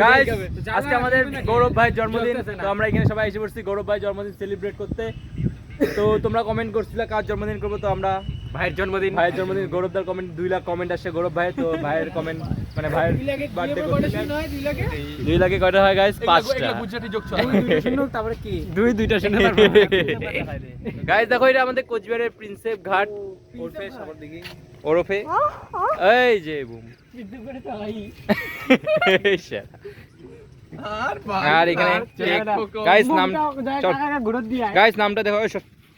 Guys আজকে আমাদের গৌরব ভাইয়ের জন্মদিন, তো আমরা এখানে সবাই এসে পড়ছি গৌরব ভাইয়ের জন্মদিন সেলিব্রেট করতে। তো তোমরা কমেন্ট করছিলে কার জন্মদিন করবো, তো আমরা ভাইয়ের জন্মদিন গৌরবদার কমেন্ট 2 লাখ কমেন্ট আসছে গৌরব ভাই, তো ভাইয়ের কমেন্ট মানে ভাইয়ের বার্থডে করতে 2 লাখে কয়টা হয় গাইস? 5টা গুজরাটি যোগ চলে তারপরে কি 2টা শুনে গাইস। দেখো এটা আমাদের কোচবিহারের প্রিন্সেপ ঘাট ওরফে এই যে বুম আর এখানে গাইস নামটা দেখো,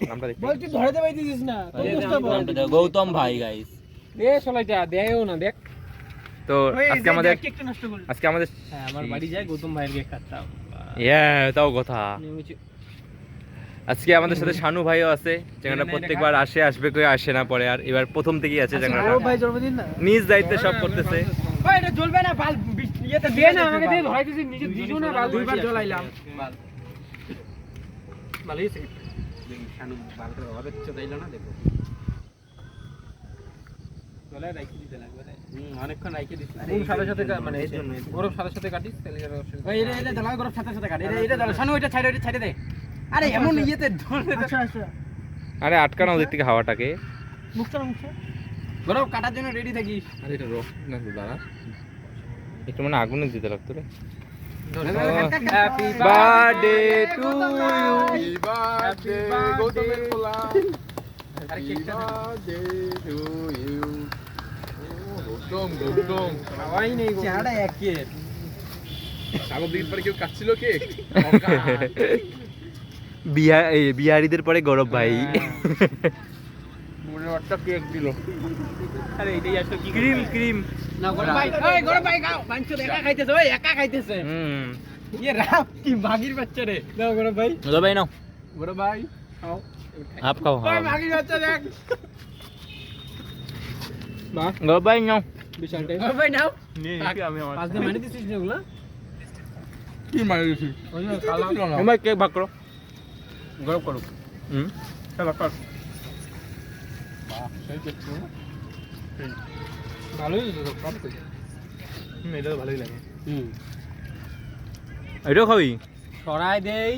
নামটা দেখো বলছি ধরে পাইছিস না, নামটা দেখো গৌতম ভাই গাইস। এ সলাইটা দেও না দেখ। তো আজকে আমাদের হ্যাঁ আমার বাড়ি যায় গৌতম ভাইয়ের কেক কাটতাম। তাও কথা। আজকে আমাদের সাথে শানু ভাইও আছে, যেখানে প্রত্যেকবার আসবে কই আসে না পরে, আর এবার প্রথম থেকেই আছে। যেখানে ভাই জন্মদিন না, নিজ দায়িত্বে সব করতেছে। ভাই এটা জ্বলবে না, বাল ইয়েতে দে না, আমাকে দিয়ে ধরাই দিছি, নিজে দিছো না, বাল দুইবার জ্বলাইলাম। বাল ভালোই আছে শানু, বাল করে হবে চদাইলো না। দেখো চলে রাখি দিতে লাগবে রে, অনেকক্ষণ রাখি দিছি। কোন সাথে সাথে মানে এর জন্য গরম সাথে কাটিস তাহলে ভাই এটা জ্বালা গরম সাথে কাটি। এটা জ্বালা শানু, এটা ছাইড়ে দে। আরে এমন ইয়েতে আচ্ছা আরে আটকানো ওদিক থেকে হাওয়াটাকে মুখটা গরম কাটার জন্য রেডি থাকিস। আরে এটা রক না তো দাঁড়া, একটু মানে আগুনে দিতে লাগতো রে। Happy birthday to you, happy birthday গৌতমের পোলা, আরে কেকটা বার্থডে টু ইউ। গৌতম খাওয়াই নেই চেহারা একের সাগর দিন পরে কেউ কাটছিল কেক। বিহারীদের পরে গৌরব ভাই মনে একটা কেক দিল। আরে এটাই আসলে কি ক্রিম না গৌরব ভাই, ওই গৌরব ভাই খাও, মাংস একা খাইতেছে, ওই একা খাইতেছে। ইয়ে রাপ কি ভাগির বাচ্চা রে। নাও গৌরব ভাই নাও গৌরব ভাই খাও, আপ খাও। ওই ভাগির বাচ্চা দেখ বাহ। গৌরব ভাই নাও বিশালটাই, গৌরব ভাই নাও নে আমি আমার 5 দিন মানে দিছিস না ওগুলা কি মানে দিছিস? ওই কালা না কেক ভাগ করো, গরম করো। চলো কর। বাহ সেই দেখছো ভালোই তো কম কই। এটা তো ভালোই লাগে। এটাও খাবি? সরাই দেই।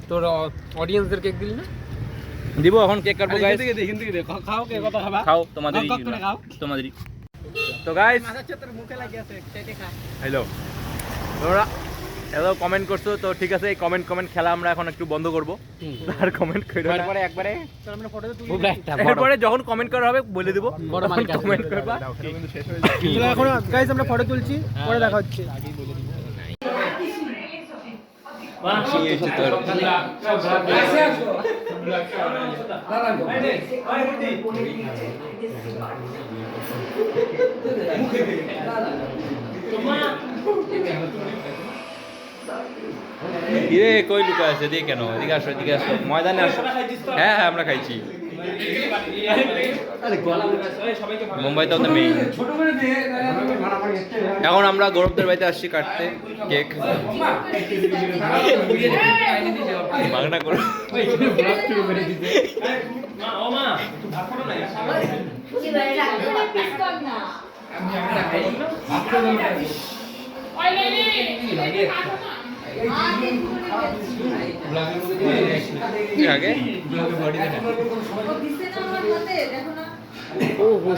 তোর অডিয়েন্সদের কেক দিলি না? দিব এখন কেক কাটবো গাইস। এখান থেকে দে খাও, কেক কত খাবা খাও, তোমাদেরই তোমাদেরই। তো গাইস মাথা তোর মুখে লাগি আছে, কেটে খা। হ্যালো তোরা এলো কমেন্ট করছো, তো ঠিক আছে এই কমেন্ট খেলা আমরা এখন একটু বন্ধ করব। আর কমেন্ট কইরো না, এরপরে একবারে চল আমরা ফটো তুলি, এরপরে যখন কমেন্ট করা হবে বলে দেব, কমেন্ট করবা। কিন্তু শেষ হয়ে যায় চলো এখন গাইস আমরা ফটো তুলছি, পরে দেখা হচ্ছে। আগেই বলে দিব বাহ কি হচ্ছে তোর কিরে কই লুকা আছে দিয়ে কেন? এদিকে আসো ময়দানে আসো। হ্যাঁ আমরা খাইছি মুম্বাইতে আমাদের মেইন। এখন আমরা গৌরবদের বাড়িতে আসছি কাটতে কেক। বাংলা করো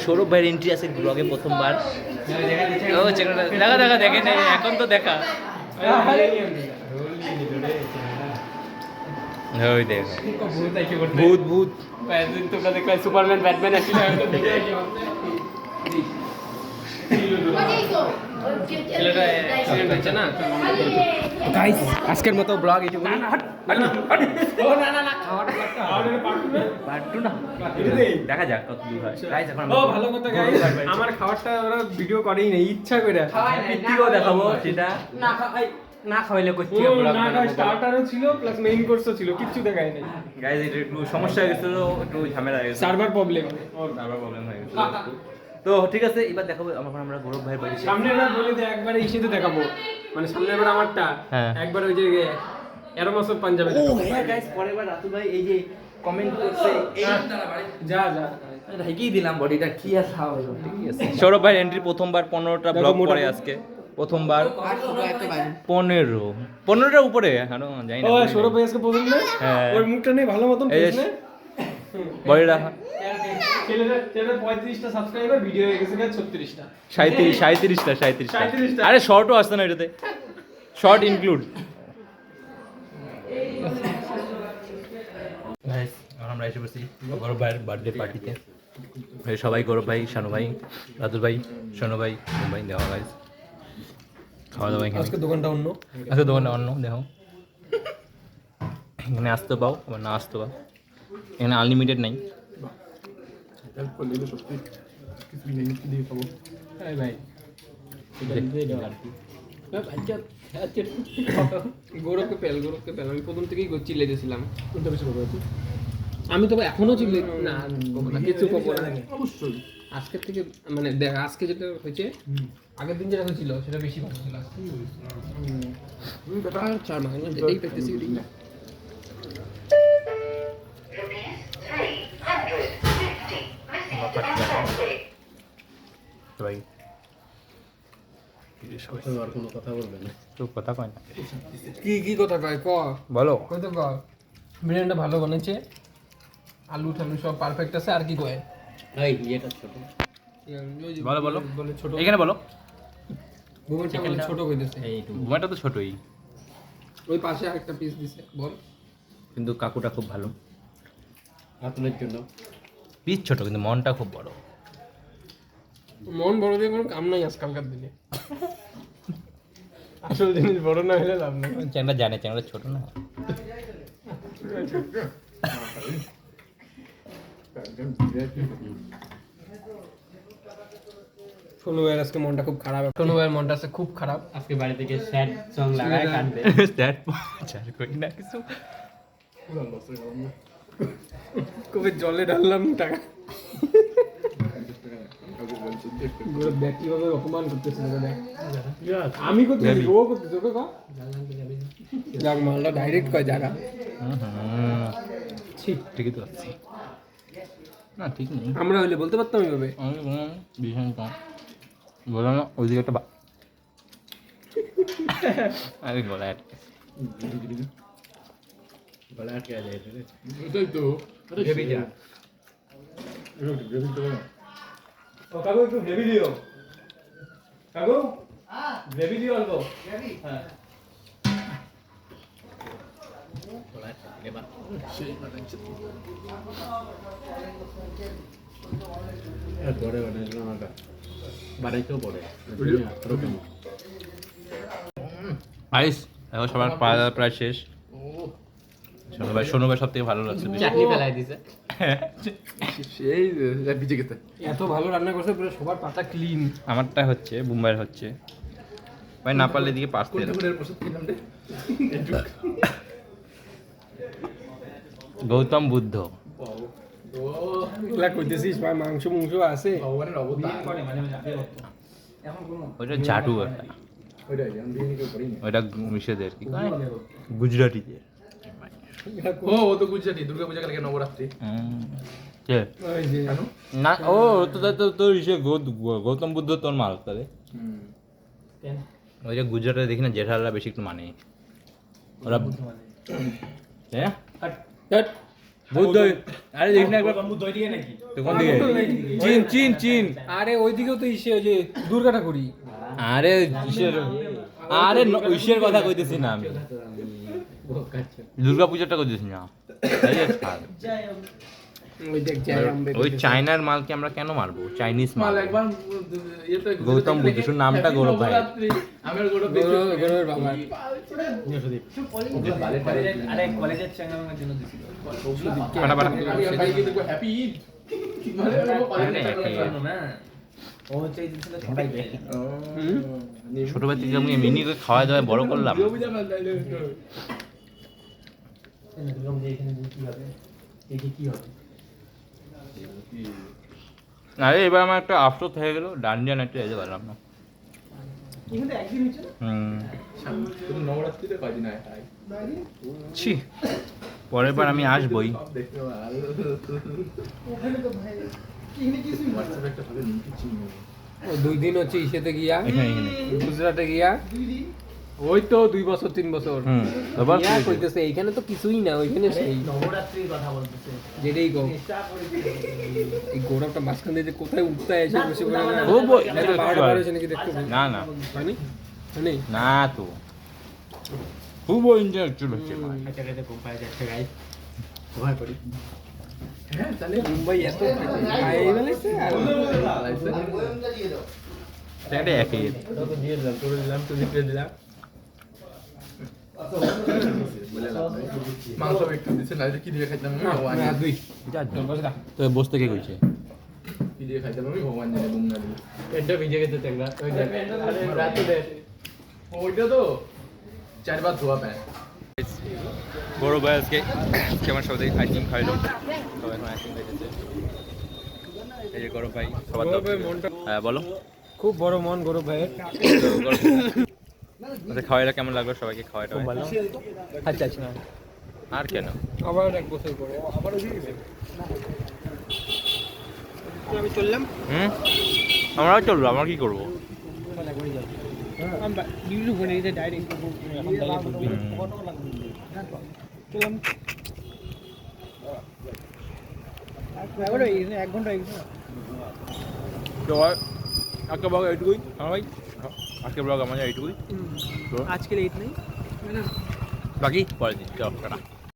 সৌরভ ভাইয়ের এন্ট্রি আছে ব্লগে প্রথমবার। দেখা দেখেন এখন তো দেখা ভূত ভূত তোমরা দেখলে সুপারম্যান ব্যাটম্যান আসছিল। আজকের মতো ব্লগ এইটুকু। দেখা যাক কত দূর হয়। ভালো কথা গাইস, আমার খাবারটা ওরা ভিডিও করেই না, ইচ্ছা করে পিত্তিও দেখাবো সেটা না খাওয়াইলে করছি। না স্টার্টারও ছিল প্লাস মেইন কোর্সও ছিল, কিচ্ছু দেখাই নাই গাইস। এটা একটু সমস্যা হয়ে গেছিল, একটু ঝামেলা হয়ে গেছে, সার্ভার প্রবলেম হয়ে গেছে। তো ঠিক আছে এবার দেখাবো আমরা গৌরব ভাইয়ের বাড়ি। সামনের বার বলে দে একবারে ইসেতে দেখাবো, মানে সামনের বার আমারটা একবার ওই যে এরোমাসব পাঞ্জাবে। ও হ্যাঁ গাইস পরের বার রাতুল ভাই এই যে কমেন্ট করছে এই যা ঢাকিয়ে দিলাম বডিটা, কি আর খাওয়া হলো, ঠিক আছে। সৌরভ ভাই এন্ট্রি প্রথমবার 15টা ব্লগ করে আজকে প্রথমবার 15টার উপরে এখনো জানি না। ও সৌরভ ভাই আজকে প্রথম না, হ্যাঁ ওর মুখটা নেই ভালো মতন এই পেছ না। বডিটা ছেলেটা 35টা সাবস্ক্রাইবার, ভিডিও হয়ে গেছে 36টা। 37টা আরে শর্টও আসছে না এটাতে, শর্ট ইনক্লুড। আমরা এসে বসি গৌরব ভাইয়ের বার্থডে পার্টিতে। সবাই গৌরব ভাই, শানু ভাই, রাতুল ভাই, সোনু ভাই, ভাই দেওয়া গাইজ খাওয়া দাওয়া এখানে। আজকে দোকানটা অন্য, আজকে দোকানটা অন্য দেখো, এখানে আসতে পাও আবার না আসতে পাও, এখানে আনলিমিটেড নাই। গৌরবকে পেল, আমি প্রথম থেকেই চিল্লে দিয়েছিলাম। আমি তো এখনো চিল্লে না, কিছু করবো না অবশ্যই। আজকের থেকে মানে দেখ, আজকে যেটা হয়েছে আগের দিন যেটা হয়েছিল সেটা বেশি ভালো ছিল। চার মাস যেটাই পেতেছি কথা কয় না, কি কথা কয় ক বলো কই তো ক। বিরিয়ানিটা ভালো বানিয়েছে, আলু ঠালু সব পারফেক্ট আছে। আর কি কয় এই এটা ছোট, বলো বলো বলে ছোট, এখানে বলো। ঘুমেরটা বলে ছোট কইতেছে। ঘুমাটা তো ছোটই, ওই পাশে আরেকটা পিস দিছে বল। কিন্তু কাকুটা খুব ভালো, রাতুলের জন্য পিস ছোট কিন্তু মনটা খুব বড়। মন বড় দিয়ে কোনো কাম নাই আজকালকার দিনে। আসল জিনিস বড় না হলে লাভ নেই। চ্যাংড়া জানে চ্যাংড়া ছোট না। সোনু ভাইয়ের আজকে মনটা খুব খারাপ, সোনু ভাইয়ের মনটা আজকে খুব খারাপ। আজকে বাড়ি থেকে স্যাড সং লাগায় কাঁদবে। স্যাড চার কই না কিছু, কবে জলে ঢাললাম টাকা। গৌরব দেখ কিভাবে অপমান করতেছে দেখ। আমি করতেছি, ও করতেছে, ওকে কও। যাক মালটা ডাইরেক্ট কয় জায়গা। ঠিক ঠিকই তো আছে না, ঠিক নেই। আমরা হইলে বলতে পারতাম এইভাবে। আমি বললাম ভীষণ কম বললাম না, ওই দিকে একটা আরে গলায় আটকে যায় এটাই তো ভেবে যা। ও কাকু একটু গ্রেভি দিও, কাকু গ্রেভি দিও অল্প। হ্যাঁ আইস এখন সবার পাওয়া দাওয়া প্রায় শেষ। সোনু ভাই সব থেকে ভালো লাগছে, চাটনি ফেলাই দিছে। সেই ভিজে গেছে, এত ভালো রান্না করছে, পুরো সবার পাতা ক্লিন। আমারটা হচ্ছে মুম্বাইয়ের হচ্ছে ভাই, না পারলে দিকে পাস দিয়ে গৌতম বুদ্ধ। এগুলা কইতেছিস ভাই, মাংস আছে। ওইটা ঝাটু একটা, ওইটা মিশেদের কি কয় গুজরাটিদের। ও তো গুজরাটি, দুর্গা পূজা কালকে নবরাত্রি। না ও তোর গৌতম বুদ্ধ তোর মাল তাহলে। ওই যে গুজরাটে দেখি না জেঠালরা বেশি একটু মানে ওরা, হ্যাঁ বুদ্ধ। আরে দেখ না একবার বুদ্ধ ওইদিকে নাকি, তো কোন দিকে? চীন চীন চীন। আরে ওইদিকেও তো ইসে ওই যে দুর্গা ঠাকুরই। আরে ইসের, আরে ইসের কথা কইতেছি না আমি, দুর্গা পূজাটা কইতেছি না। ওই চায়নার মালকে আমরা কেন মারবো? চাইনিজ মাল। গৌতম বুদ্ধ, শুধু নামটা গৌরব ভাই। গৌরবের বাবা। আরে কলেজের চ্যাংড়ার জন্য দিছিল। হ্যাপি ঈদ। ও চাই দিছিল সবাইকে। ছোটবেলা থেকে আমি মিনি করে খাওয়া দাওয়া বড় করলাম। আরে এবার আমার একটা আফসোস হয়ে গেল, ডান্ডিয়া নাইটে যেতে পারলাম না। ছি, পরের বার আমি আসবই। 2 দিন হচ্ছে ইসেতে গিয়া এখানে গুজরাটে গিয়া ওই তো 2 বছর 3 বছর হুম আবার ইয়া কইতেছে এইখানে তো কিছুই না ওইখানে সেই নবরাত্রির কথা বলতেছে যেটাই গো এই গৌরবটা মাঝখান দিয়ে যে কোথায় উঠতে এসে বসে পড়ে না ও বই, না তো 12টা বার হয়েছে নাকি দেখতে না না হয়নি হয়নি না তো খুব ইন্টারেক্টিভ হচ্ছে ভাই। এটা খেতে কম পাওয়া যাচ্ছে গাইস ওভার করি মুম্বাই এত খাই বলেছে আর এটা একই দিয়ে দিলাম তোর দিলাম তুই দিয়ে দিলাম মাংস একটু দিছে না কি দিয়ে খাইতাম আমি ভগবান না দুই তো বসতে কে কইছে কি দিয়ে খাইতাম আমি ভগবান জানে বুমনা দিয়ে এটা ভিজে গেছে তেংলা ওই দেখ আরে রাতে দে ওইটা তো চারবার ধোয়া প্যান্ট গৌরব ভাই আজকে কেমন সবাই আইসক্রিম খাইলো সবাই এখন আইসক্রিম খাইতেছে এই যে গৌরব ভাই সবার গৌরব ভাই মনটা হ্যাঁ বলো খুব বড় মন গৌরব ভাইয়ের আচ্ছা খাওয়াইটা কেমন লাগলো সবাইকে খাওয়াইটা ভালো আচ্ছা আচ্ছা আর কেন আবার এক বছর পরে আবার আমি চললাম আমরাও চলবো আমরা কি করবো আমরা ইউটিউব করে নিতে ডাইরেক্ট চললাম এবারে 1 ঘন্টা তো আজকে ব্লগ এইটুকুই হ্যাঁ ভাই আজকে ব্লগ আমাদের এইটুকুই আজকে লেট নেই বাকি পরে দিন চলো টাটা